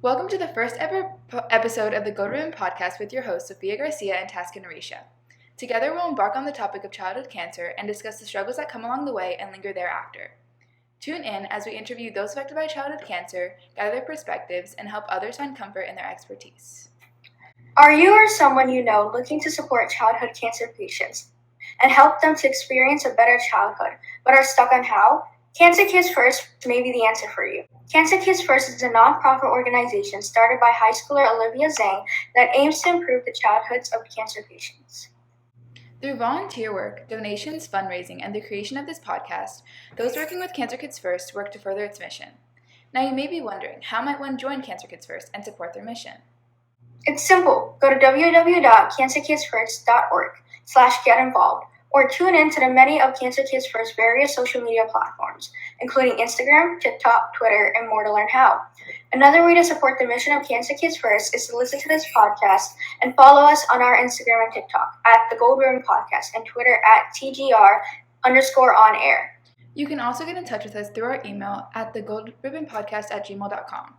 Welcome to the first ever episode of the Go to Room podcast with your hosts, Sophia, Garcia, and Taskin, Arisha. Together, we'll embark on the topic of childhood cancer and discuss the struggles that come along the way and linger thereafter. Tune in as we interview those affected by childhood cancer, gather their perspectives, and help others find comfort in their expertise. Are you or someone you know looking to support childhood cancer patients and help them to experience a better childhood, but are stuck on how? Cancer Kids First may be the answer for you. Cancer Kids First is a nonprofit organization started by high schooler Olivia Zhang that aims to improve the childhoods of cancer patients. Through volunteer work, donations, fundraising, and the creation of this podcast, those working with Cancer Kids First work to further its mission. Now you may be wondering, how might one join Cancer Kids First and support their mission? It's simple. Go to www.cancerkidsfirst.org/get-involved or tune in to the many of Cancer Kids First's various social media platforms, including Instagram, TikTok, Twitter, and more to learn how. Another way to support the mission of Cancer Kids First is to listen to this podcast and follow us on our Instagram and TikTok at The Gold Ribbon Podcast and Twitter at TGR_on-air. You can also get in touch with us through our email at thegoldribbonpodcast@gmail.com.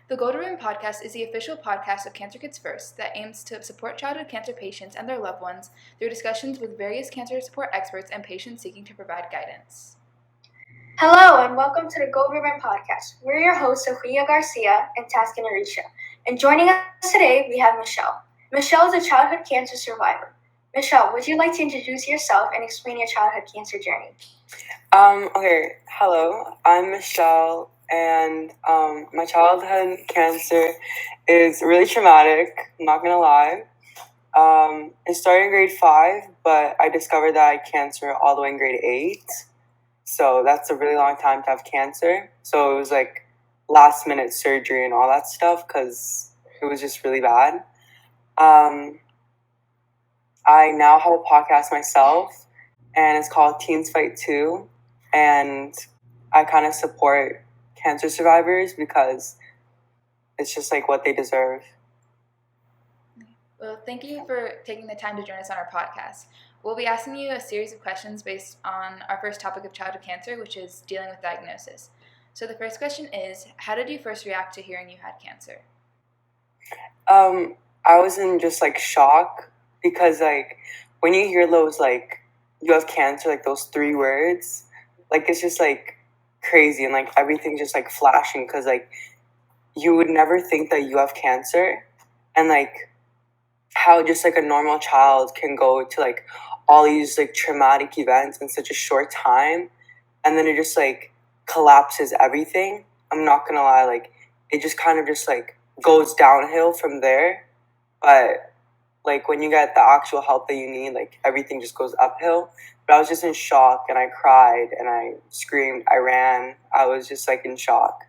The Go to Room podcast is the official podcast of Cancer Kids First that aims to support childhood cancer patients and their loved ones through discussions with various cancer support experts and patients seeking to provide guidance. Hello and welcome to the Gold Ribbon Podcast. We're your hosts, Sophia, Garcia, and Taskin, Arisha. And joining us today, we have Michelle. Michelle is a childhood cancer survivor. Michelle, would you like to introduce yourself and explain your childhood cancer journey? Okay. Hello, I'm Michelle, and my childhood cancer is really traumatic, I'm not gonna lie. It started in grade 5, but I discovered that I had cancer all the way in grade 8. So that's a really long time to have cancer. So it was like last minute surgery and all that stuff because it was just really bad. I now have a podcast myself, and it's called Teens Fight 2, and I kind of support cancer survivors because it's just like what they deserve. Well, thank you for taking the time to join us on our podcast. We'll be asking you a series of questions based on our first topic of childhood cancer, which is dealing with diagnosis. So the first question is, how did you first react to hearing you had cancer? I was in just like shock because like when you hear those like you have cancer, like those 3 words, like it's just like crazy and like everything's just like flashing because like you would never think that you have cancer and like how just like a normal child can go to like all these like traumatic events in such a short time and then it just like collapses everything. I'm not gonna lie, like it just kind of just like goes downhill from there, but like when you get the actual help that you need, like everything just goes uphill. But I was just in shock and I cried and I screamed, I ran. I was just like in shock.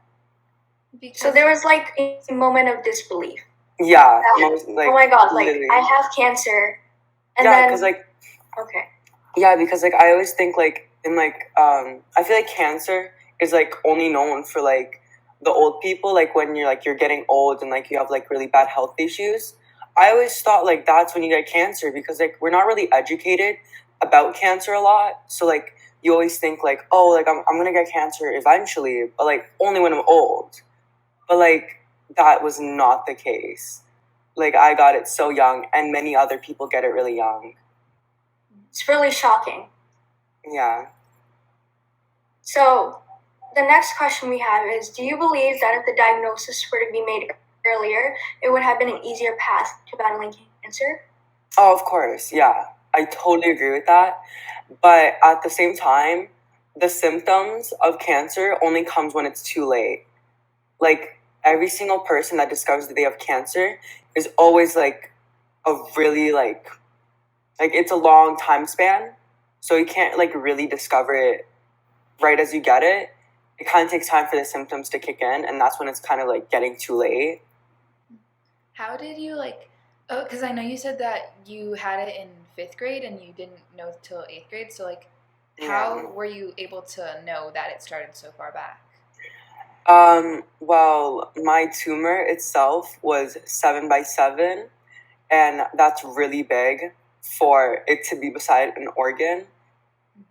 So there was like a moment of disbelief. Yeah. Like, oh my God, like literally. I have cancer. And yeah, then, because like, okay. Yeah, because like I always think like in like, I feel like cancer is like only known for like the old people, like when you're getting old and like you have like really bad health issues. I always thought like that's when you get cancer because like we're not really educated about cancer a lot. So like you always think like, oh, like I'm gonna get cancer eventually, but like only when I'm old. But like that was not the case. Like I got it so young and many other people get it really young. It's really shocking. Yeah. So the next question we have is, do you believe that if the diagnosis were to be made earlier, it would have been an easier path to battling cancer? Oh, of course, yeah. I totally agree with that. But at the same time, the symptoms of cancer only comes when it's too late. Like, every single person that discovers that they have cancer is always, like, a really, like it's a long time span. So you can't, like, really discover it right as you get it. It kind of takes time for the symptoms to kick in, and that's when it's kind of, like, getting too late. How did you, because I know you said that you had it in 5th grade and you didn't know till 8th grade. So, like, how were you able to know that it started so far back? Well, my tumor itself was 7x7, and that's really big for it to be beside an organ.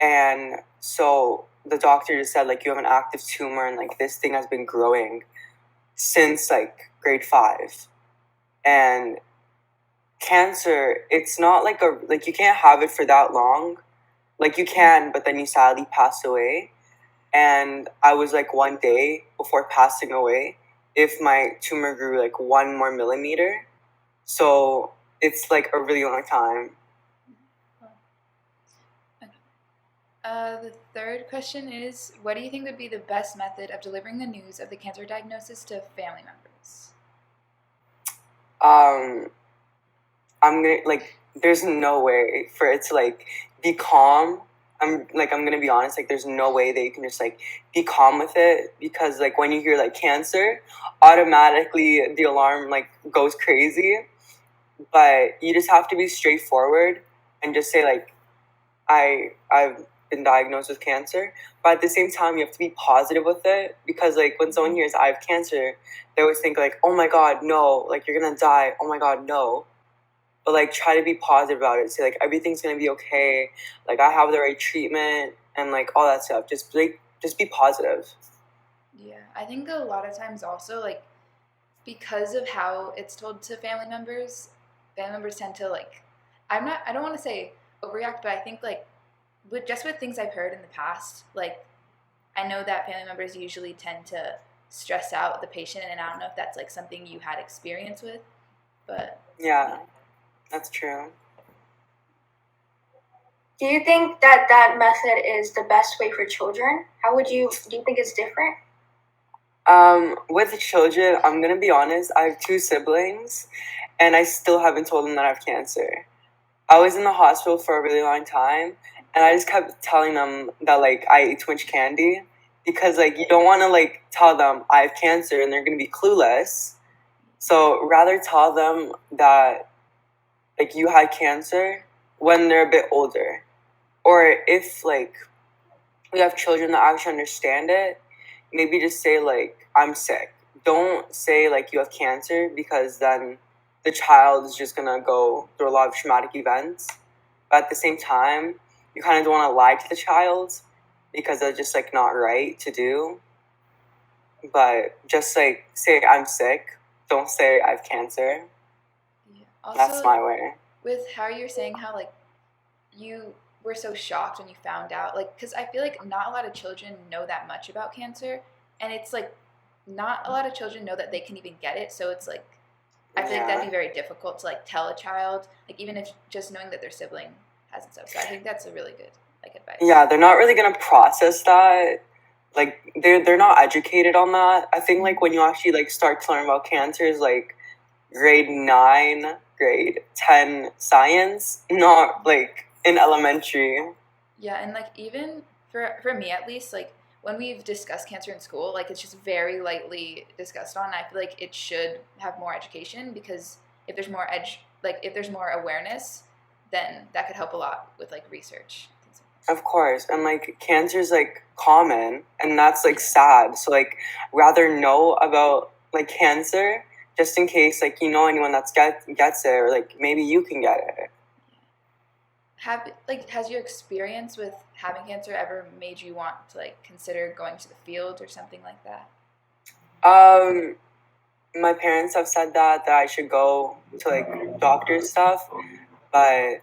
And so the doctor just said, like, you have an active tumor and, like, this thing has been growing since, like, grade 5. And cancer, it's not like you can't have it for that long. Like you can, but then you sadly pass away. And I was like one day before passing away if my tumor grew like 1 more millimeter. So it's like a really long time. The third question is, what do you think would be the best method of delivering the news of the cancer diagnosis to family members? I'm gonna like. There's no way for it to like be calm. I'm gonna be honest. Like, there's no way that you can just like be calm with it, because like when you hear like cancer, automatically the alarm like goes crazy. But you just have to be straightforward and just say like, I've been diagnosed with cancer. But at the same time, you have to be positive with it, because like when someone hears I have cancer, they always think like, oh my god, no, like you're gonna die. Oh my god, no. But like try to be positive about it. Say like everything's gonna be okay. Like I have the right treatment and like all that stuff. Just be positive. Yeah, I think a lot of times also like because of how it's told to family members tend to like I don't want to say overreact, but I think like with things I've heard in the past, like I know that family members usually tend to stress out the patient, and I don't know if that's like something you had experience with, but Yeah, that's true. Do you think that that method is the best way for children? Do you think it's different? With children, I'm gonna be honest. I have 2 siblings, and I still haven't told them that I have cancer. I was in the hospital for a really long time, and I just kept telling them that like I ate too much candy, because like you don't want to like tell them I have cancer and they're gonna be clueless. So rather tell them that like you had cancer when they're a bit older, or if like we have children that actually understand it, maybe just say like I'm sick. Don't say like you have cancer, because then the child is just gonna go through a lot of traumatic events. But at the same time, you kind of don't want to lie to the child, because that's just like not right to do. But just like say I'm sick. Don't say I have cancer. yeah. Also, That's my way. with how you're saying how like you were so shocked when you found out, like because I feel like not a lot of children know that much about cancer, and it's like not a lot of children know that they can even get it, so it's like I feel like that'd be very difficult to like tell a child, like even if just knowing that their sibling has it. So I think that's a really good like advice. Yeah, they're not really gonna process that. Like they're not educated on that. I think like when you actually like start to learn about cancer is like grade 9, grade 10 science, not like in elementary. Yeah, and like even for me at least, like when we've discussed cancer in school, like it's just very lightly discussed on. I feel like it should have more education, because if there's more if there's more awareness, then that could help a lot with like research. Of course, and like cancer is like common, and that's like sad. So like rather know about like cancer, just in case like you know anyone that's gets it, or like maybe you can get it. Has your experience with having cancer ever made you want to like consider going to the field or something like that? My parents have said that I should go to like doctor stuff, but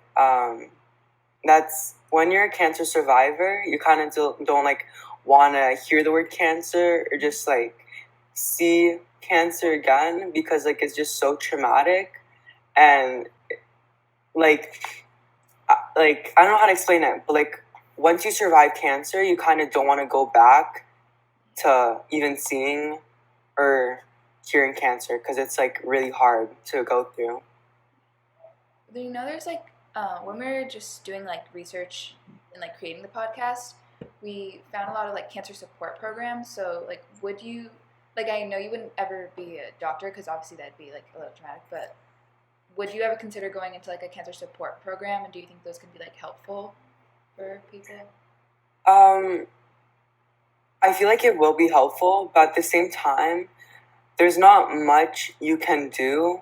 that's when you're a cancer survivor, you kind of don't like want to hear the word cancer or just like see cancer again, because like it's just so traumatic. And like I don't know how to explain it, but like once you survive cancer, you kind of don't want to go back to even seeing or hearing cancer, because it's like really hard to go through. You know, there's like when we were just doing like research and like creating the podcast, we found a lot of like cancer support programs. So like, would you like? I know you wouldn't ever be a doctor, because obviously that'd be like a little traumatic, but would you ever consider going into like a cancer support program, and do you think those could be like helpful for people? I feel like it will be helpful, but at the same time, there's not much you can do.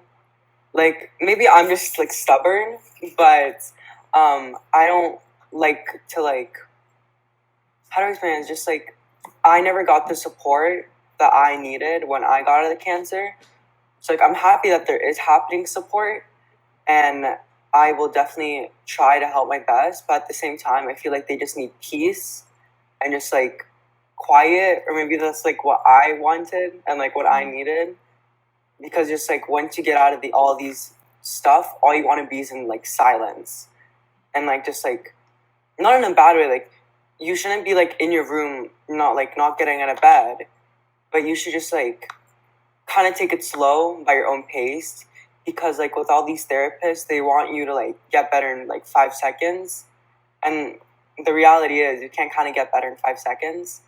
Like maybe I'm just like stubborn, but I don't like to like, how do I explain it? It's just like I never got the support that I needed when I got out of the cancer. So like I'm happy that there is happening support, and I will definitely try to help my best. But at the same time, I feel like they just need peace and just like quiet, or maybe that's like what I wanted and like what I needed. Because just like once you get out of all these stuff, all you want to be is in like silence, and like just like not in a bad way. Like you shouldn't be like in your room, not getting out of bed, but you should just like kind of take it slow by your own pace, because like with all these therapists, they want you to like get better in like 5 seconds, and the reality is you can't kind of get better in 5 seconds.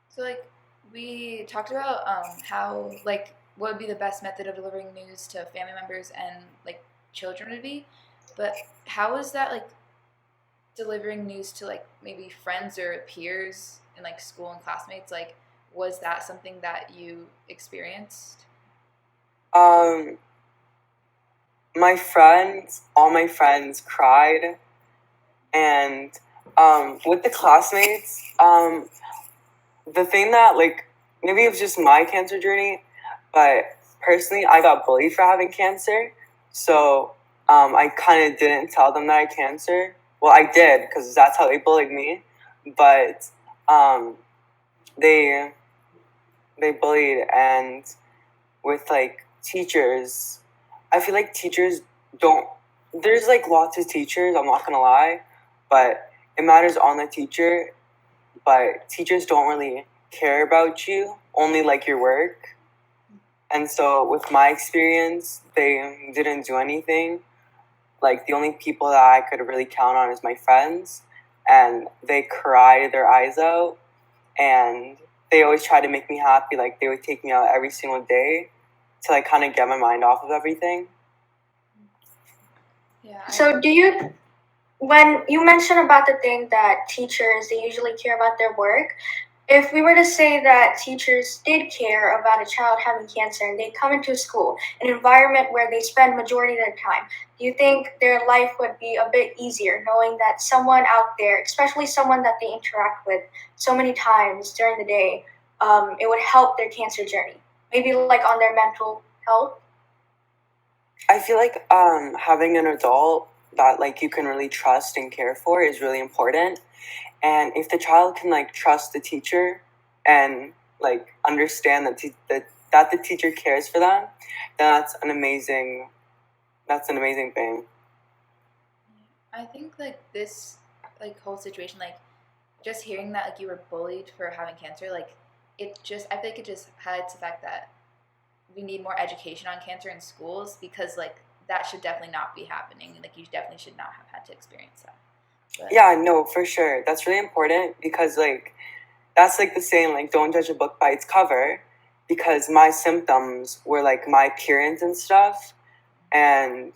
So, like, we talked about how, like, what would be the best method of delivering news to family members and, like, children would be. But how is that, like, delivering news to, like, maybe friends or peers in, like, school and classmates? Like, was that something that you experienced? All my friends cried, and with the classmates, the thing that like maybe it was just my cancer journey, but personally I got bullied for having cancer, so I kind of didn't tell them that I had cancer. Well, I did because that's how they bullied me, but they bullied, and with like teachers, I feel like teachers don't. There's like lots of teachers. I'm not gonna lie, but it matters on the teacher. But teachers don't really care about you, only like your work. And so with my experience, they didn't do anything. Like the only people that I could really count on is my friends, and they cried their eyes out, and they always tried to make me happy. Like they would take me out every single day to like kind of get my mind off of everything. Yeah. So when you mentioned about the thing that teachers, they usually care about their work, if we were to say that teachers did care about a child having cancer and they come into school, an environment where they spend majority of their time, do you think their life would be a bit easier knowing that someone out there, especially someone that they interact with so many times during the day, it would help their cancer journey? Maybe like on their mental health? I feel like having an adult that like you can really trust and care for is really important. And if the child can like trust the teacher and like understand that the teacher cares for them, then that's an amazing thing. I think, like, this, like, whole situation, like, just hearing that, like, you were bullied for having cancer, like, I feel like it just highlights the fact that we need more education on cancer in schools, because like that should definitely not be happening. Like you definitely should not have had to experience that. But Yeah, no, for sure. That's really important, because like that's like the saying, like don't judge a book by its cover, because my symptoms were like my appearance and stuff, and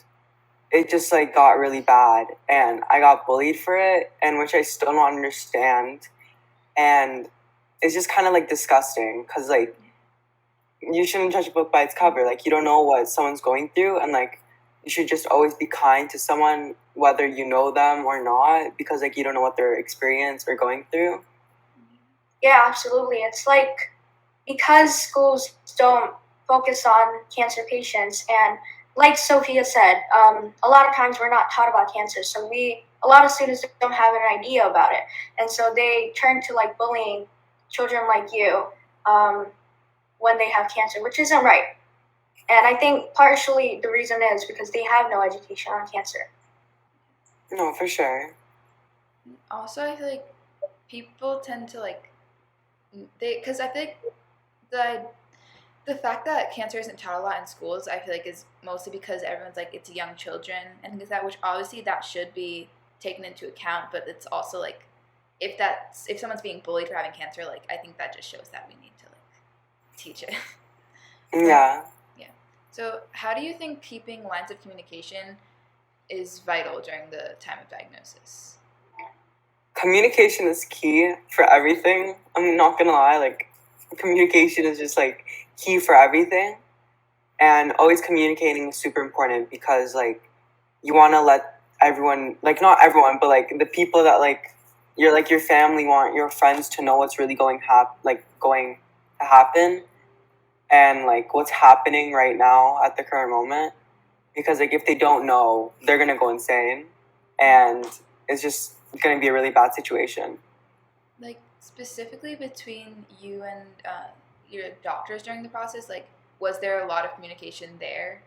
it just like got really bad, and I got bullied for it, and which I still don't understand, and it's just kind of like disgusting, because like you shouldn't judge a book by its cover. Like you don't know what someone's going through, and like you should just always be kind to someone, whether you know them or not, because like you don't know what their experience or going through. Yeah, absolutely. It's like because schools don't focus on cancer patients, and like Sophia said, a lot of times we're not taught about cancer, so a lot of students don't have an idea about it, and so they turn to like bullying children like you when they have cancer, which isn't right. And I think partially the reason is because they have no education on cancer. No, for sure. also, I feel like people tend to like because I feel like the fact that cancer isn't taught a lot in schools, I feel like is mostly because everyone's like it's young children and things like that, which obviously that should be taken into account. But it's also like if someone's being bullied for having cancer, like I think that just shows that we need to like teach it. Yeah. So, how do you think keeping lines of communication is vital during the time of diagnosis? Communication is key for everything. I'm not gonna lie, like communication is just like key for everything, and always communicating is super important, because like you want to let everyone, like not everyone, but like the people that like your family, want your friends to know what's really going to happen, and like what's happening right now at the current moment, because like if they don't know, they're gonna go insane, and it's just gonna be a really bad situation. Like, specifically between you and your doctors during the process, like, was there a lot of communication there?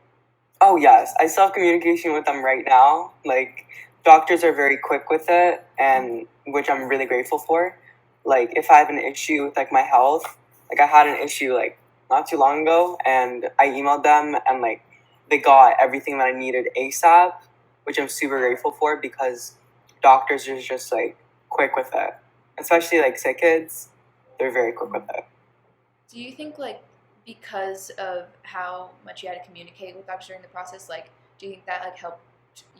Oh yes, I still have communication with them right now. Like, doctors are very quick with it, and which I'm really grateful for. Like, if I have an issue with like my health, like I had an issue like not too long ago, and I emailed them, and like they got everything that I needed ASAP, which I'm super grateful for, because doctors are just like quick with it, especially like sick kids. They're very quick with it. Do you think, like, because of how much you had to communicate with doctors during the process, like, do you think that, like, helped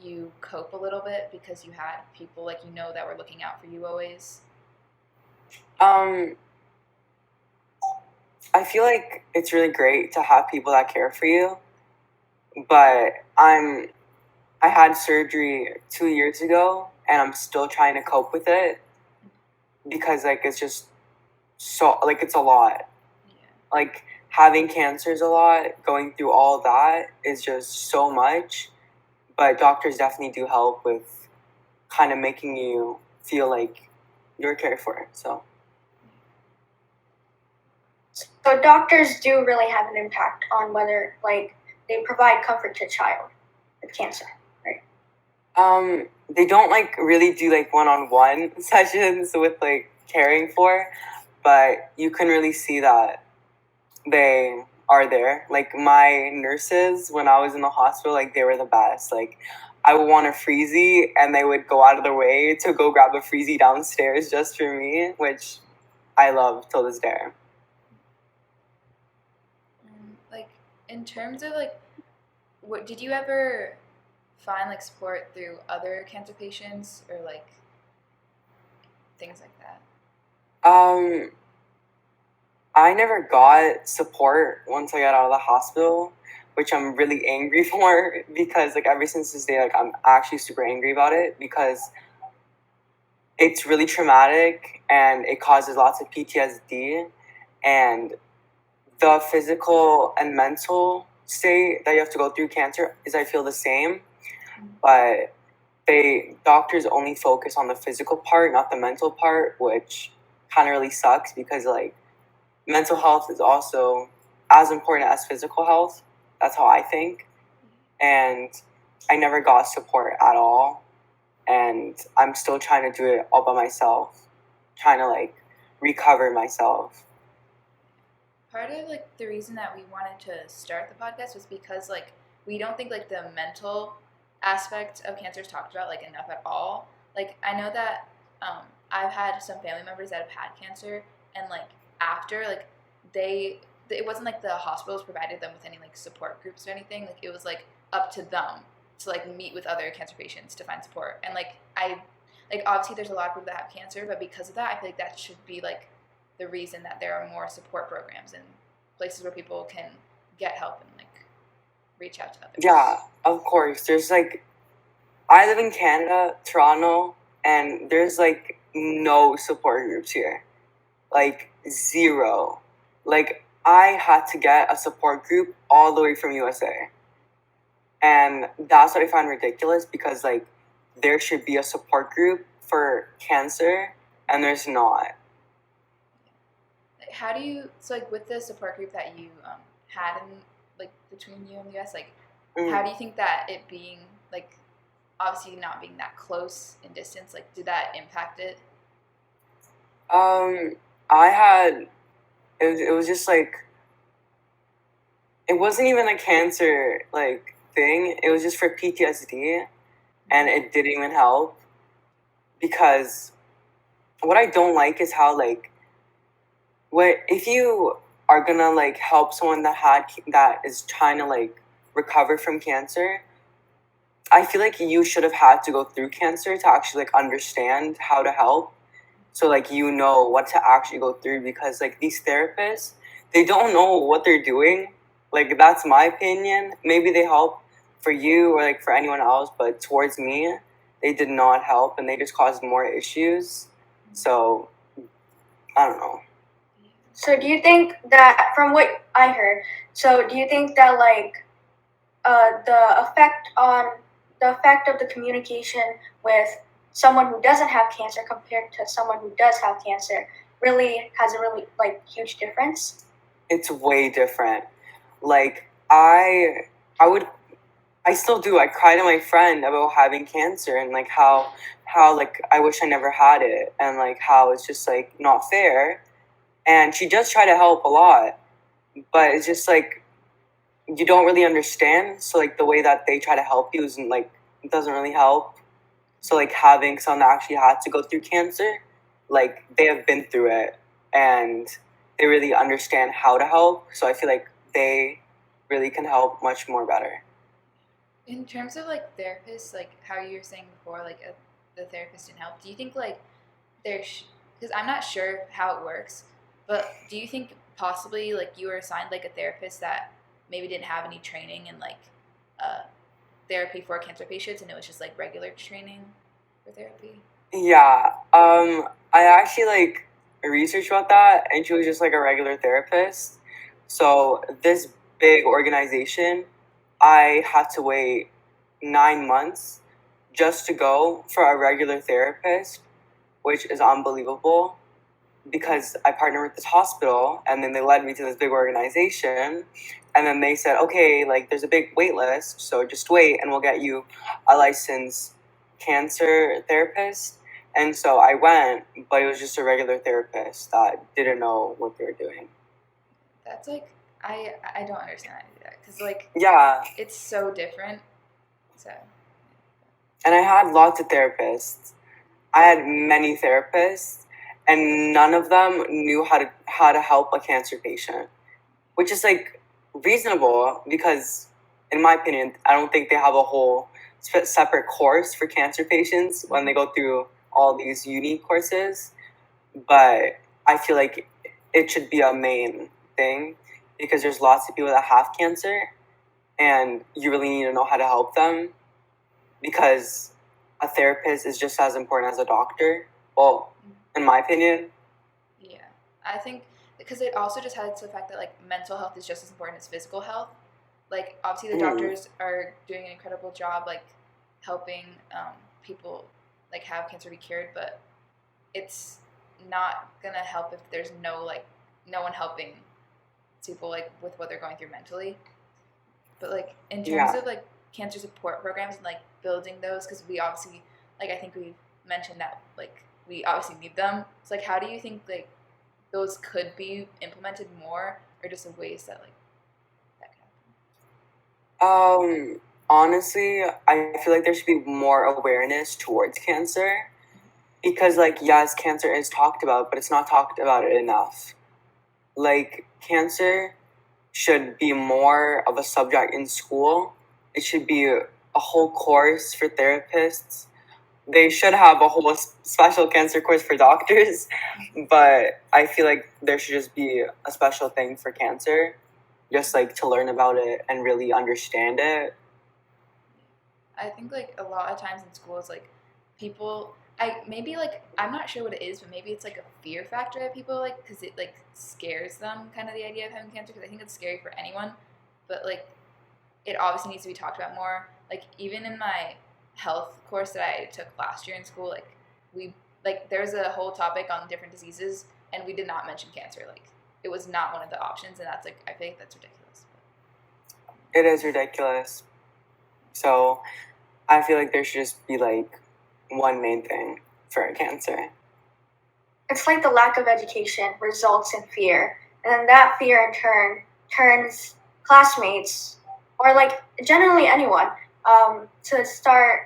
you cope a little bit because you had people, like, you know, that were looking out for you always? Um, I feel like it's really great to have people that care for you, but I had surgery 2 years ago, and I'm still trying to cope with it, because like it's just so like it's a lot. Yeah. Like having cancer is a lot. Going through all that is just so much. But doctors definitely do help with kind of making you feel like you're cared for. So doctors do really have an impact on whether, like, they provide comfort to a child with cancer, right? they don't like really do like one-on-one sessions with like caring for, but you can really see that they are there. Like my nurses, when I was in the hospital, like they were the best. Like I would want a freezy, and they would go out of their way to go grab a freezy downstairs just for me, which I love till this day. Like, in terms of, like, what did you ever find, like, support through other cancer patients or, like, things like that? I never got support once I got out of the hospital, which I'm really angry for, because like ever since this day, like I'm actually super angry about it, because it's really traumatic and it causes lots of PTSD, and the physical and mental state that you have to go through cancer is, I feel, the same, but doctors only focus on the physical part, not the mental part, which kind of really sucks, because like mental health is also as important as physical health. That's how I think. And I never got support at all, and I'm still trying to do it all by myself, trying to like recover myself. Part of, like, the reason that we wanted to start the podcast was because, like, we don't think, like, the mental aspect of cancer is talked about, like, enough at all. Like, I know that I've had some family members that have had cancer, and, like, after, like, it wasn't like the hospitals provided them with any, like, support groups or anything. Like, it was, like, up to them to, like, meet with other cancer patients to find support. And, like, obviously there's a lot of people that have cancer, but because of that, I feel like that should be, like, the reason that there are more support programs and places where people can get help and, like, reach out to others. Yeah, of course. There's like, I live in Canada, Toronto, and there's like no support groups here. Like zero. Like I had to get a support group all the way from USA. And that's what I find ridiculous, because like there should be a support group for cancer, and there's not. How do you, so, like, with the support group that you had in, like, between you and the US, like, how do you think that it being, like, obviously not being that close in distance, like, did that impact it? It was just like, it wasn't even a cancer like thing. It was just for PTSD, and it didn't even help, because what I don't like is how like, if you are gonna like help someone that is trying to like recover from cancer, I feel like you should have had to go through cancer to actually like understand how to help. So like you know what to actually go through, because like these therapists, they don't know what they're doing. Like that's my opinion. Maybe they help for you or like for anyone else, but towards me, they did not help, and they just caused more issues. So I don't know. So do you think that, from what I heard, so do you think that like the effect of the communication with someone who doesn't have cancer compared to someone who does have cancer really has a really like huge difference? It's way different. Like I still do. I cry to my friend about having cancer and like how like I wish I never had it and like how it's just like not fair. And she does try to help a lot, but it's just like you don't really understand. So like the way that they try to help you isn't like it doesn't really help. So like having someone that actually had to go through cancer, like they have been through it and they really understand how to help. So I feel like they really can help much more better. In terms of like therapists, like how you were saying before, like the therapist didn't help. Do you think like there's because I'm not sure how it works, but do you think possibly like you were assigned like a therapist that maybe didn't have any training in like uh, therapy for cancer patients, and it was just like regular training for therapy? Yeah. I actually like researched about that and she was just like a regular therapist. So this big organization, I had to wait 9 months just to go for a regular therapist, which is unbelievable because I partnered with this hospital and then they led me to this big organization and then they said, okay, like there's a big wait list, so just wait and we'll get you a licensed cancer therapist. And so I went, but it was just a regular therapist that didn't know what they were doing. That's like I don't understand how to do that because like Yeah, it's so different. So and I had lots of therapists. I had many therapists, and none of them knew how to help a cancer patient, which is like reasonable because, in my opinion, I don't think they have a whole separate course for cancer patients when they go through all these uni courses. But I feel like it should be a main thing because there's lots of people that have cancer, and you really need to know how to help them because a therapist is just as important as a doctor. Well, in my opinion. yeah, I think because it also just highlights the fact that like mental health is just as important as physical health. Like obviously the doctors are doing an incredible job like helping people like have cancer be cured, but it's not gonna help if there's no one helping people like with what they're going through mentally. But like in terms Yeah. of like cancer support programs and like building those, because we obviously like I think we mentioned that like we obviously need them. So like how do you think like those could be implemented more, or just in ways that like that can Honestly, I feel like there should be more awareness towards cancer because, like, yes, cancer is talked about, but it's not talked about enough. Like, cancer should be more of a subject in school. It should be a whole course for therapists. They should have a whole special cancer course for doctors, but I feel like there should just be a special thing for cancer, just like to learn about it and really understand it. I think like a lot of times in schools, like people, I maybe like I'm not sure what it is, but maybe it's like a fear factor that people like because it like scares them kind of the idea of having cancer because I think it's scary for anyone, but like it obviously needs to be talked about more. Like even in my health course that I took last year in school, like we like there's a whole topic on different diseases and we did not mention cancer. Like it was not one of the options, and that's like I think that's ridiculous. It is ridiculous. So I feel like there should just be like one main thing for cancer. It's like the lack of education results in fear, and then that fear in turn turns classmates or like generally anyone to start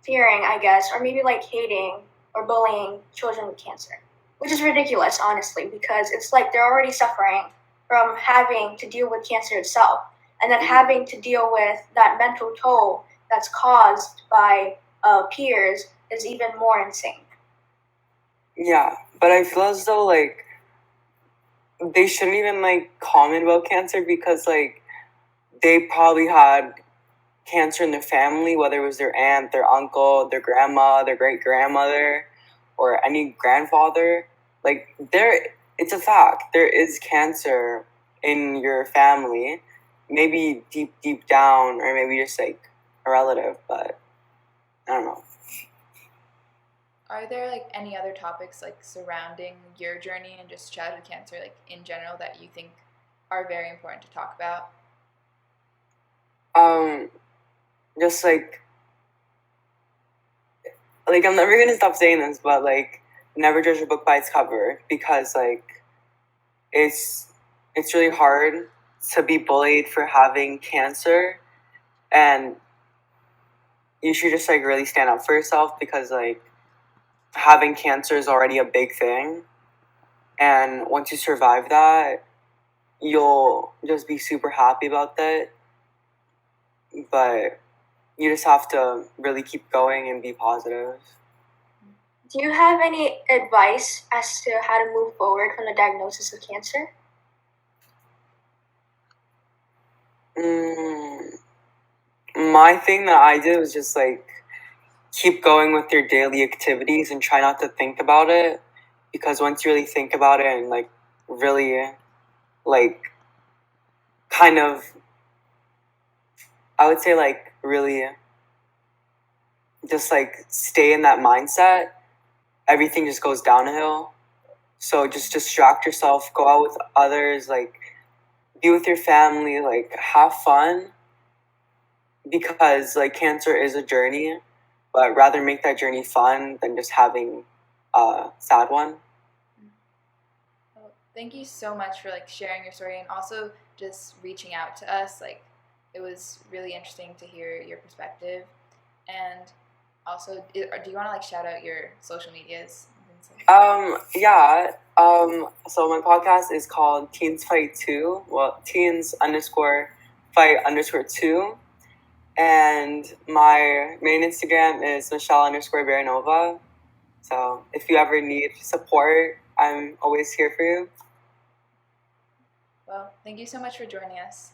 fearing, I guess, or maybe like hating or bullying children with cancer, which is ridiculous, honestly, because it's like they're already suffering from having to deal with cancer itself, and then having to deal with that mental toll that's caused by peers is even more insane. Yeah, but I feel as though like they shouldn't even like comment about cancer because like they probably had cancer in their family, whether it was their aunt, their uncle, their grandma, their great grandmother, or any grandfather. Like there it's a fact. There is cancer in your family, maybe deep down, or maybe just like a relative, but I don't know. Are there like any other topics like surrounding your journey and just childhood cancer, like in general, that you think are very important to talk about? Just like I'm never gonna stop saying this, but like never judge a book by its cover, because like it's really hard to be bullied for having cancer, and you should just like really stand up for yourself, because like having cancer is already a big thing, and once you survive that, you'll just be super happy about that. But you just have to really keep going and be positive. Do you have any advice as to how to move forward from the diagnosis of cancer? My thing that I did was just like keep going with your daily activities and try not to think about it, because once you really think about it and like really like kind of, I would say like really just like stay in that mindset, everything just goes downhill. So just distract yourself, go out with others, like be with your family, like have fun, because like cancer is a journey, but rather make that journey fun than just having a sad one. Well, thank you so much for like sharing your story and also just reaching out to us. Like, it was really interesting to hear your perspective. And also, do you want to like shout out your social medias? Yeah. So my podcast is called Teens Fight 2. Well, teens underscore fight underscore 2. And my main Instagram is Michelle underscore Baranova. So if you ever need support, I'm always here for you. Well, thank you so much for joining us.